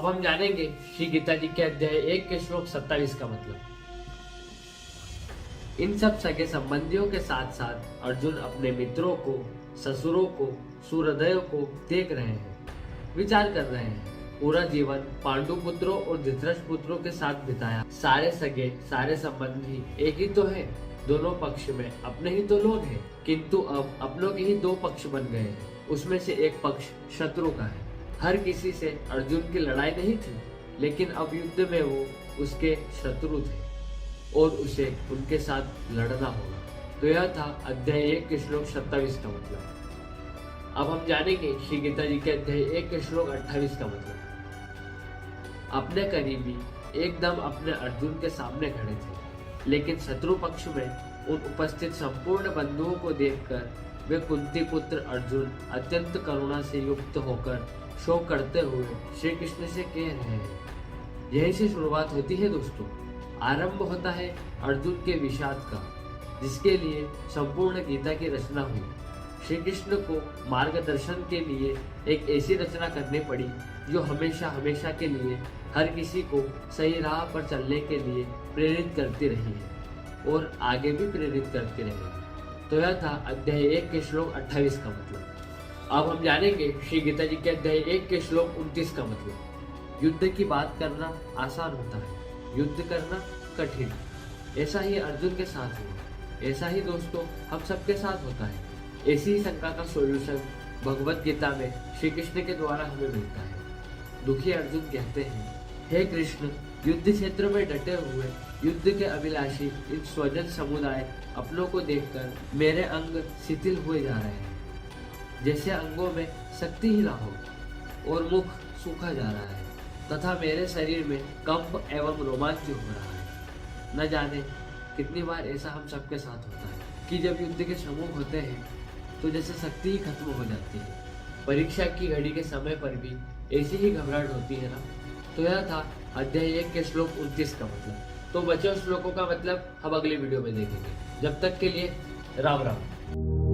अब हम जानेंगे श्री गीता जी के अध्याय 1 के श्लोक 27 का मतलब। इन सब सगे संबंधियों के साथ साथ अर्जुन अपने मित्रों को, ससुरों को, सुहृदयों को देख रहे हैं, विचार कर रहे हैं। पूरा जीवन पांडु पुत्रों और धृतराष्ट्र पुत्रों के साथ बिताया। सारे सगे, सारे संबंधी एक ही तो है। दोनों पक्ष में अपने ही तो लोग हैं, किंतु अब अपनों के ही दो पक्ष बन गए हैं। उसमें से एक पक्ष शत्रु का है। हर किसी से अर्जुन की लड़ाई नहीं थी, लेकिन अब युद्ध में वो उसके शत्रु थे और उसे उनके साथ लड़ना होगा। तो यह था अध्याय 1 के श्लोक 27 का मतलब। अब हम जानेंगे श्री गीता जी के अध्याय 1 के श्लोक 28 का मतलब। अपने करीबी एकदम अपने अर्जुन के सामने खड़े थे, लेकिन शत्रु पक्ष में उन उपस्थित संपूर्ण बंधुओं को देखकर वे कुंती पुत्र अर्जुन अत्यंत करुणा से युक्त होकर शोक करते हुए श्री कृष्ण से कह रहे हैं। यही से शुरुआत होती है दोस्तों। आरंभ होता है अर्जुन के विषाद का, जिसके लिए संपूर्ण गीता की रचना हुई। श्री कृष्ण को मार्गदर्शन के लिए एक ऐसी रचना करनी पड़ी जो हमेशा हमेशा के लिए हर किसी को सही राह पर चलने के लिए प्रेरित करती रही है और आगे भी प्रेरित करती रहेगी। तो यह था अध्याय 1 के श्लोक 28 का मतलब। अब हम जानेंगे श्री गीता जी के अध्याय 1 के श्लोक 29 का मतलब। युद्ध की बात करना आसान होता है, युद्ध करना कठिन। ऐसा ही अर्जुन के साथ हुआ, ऐसा ही दोस्तों हम सबके साथ होता है। ऐसी ही शंका का सॉल्यूशन भगवत गीता में श्री कृष्ण के द्वारा हमें मिलता है। दुखी अर्जुन कहते हैं, हे कृष्ण, युद्ध क्षेत्र में डटे हुए युद्ध के अभिलाषी इन स्वजन समुदाय अपनों को देखकर मेरे अंग शिथिल हुए जा रहे हैं, जैसे अंगों में शक्ति ही ना हो, और मुख सूखा जा रहा है तथा मेरे शरीर में कंप एवं रोमांच हो रहा है। न जाने कितनी बार ऐसा हम सबके साथ होता है कि जब युद्ध के सम्मुख होते हैं तो जैसे शक्ति ही खत्म हो जाती है। परीक्षा की घड़ी के समय पर भी ऐसी ही घबराहट होती है ना। तो यह था अध्याय 1 के श्लोक 29 का मतलब। तो बचे श्लोकों का मतलब हम अगले वीडियो में देखेंगे। जब तक के लिए राम राम।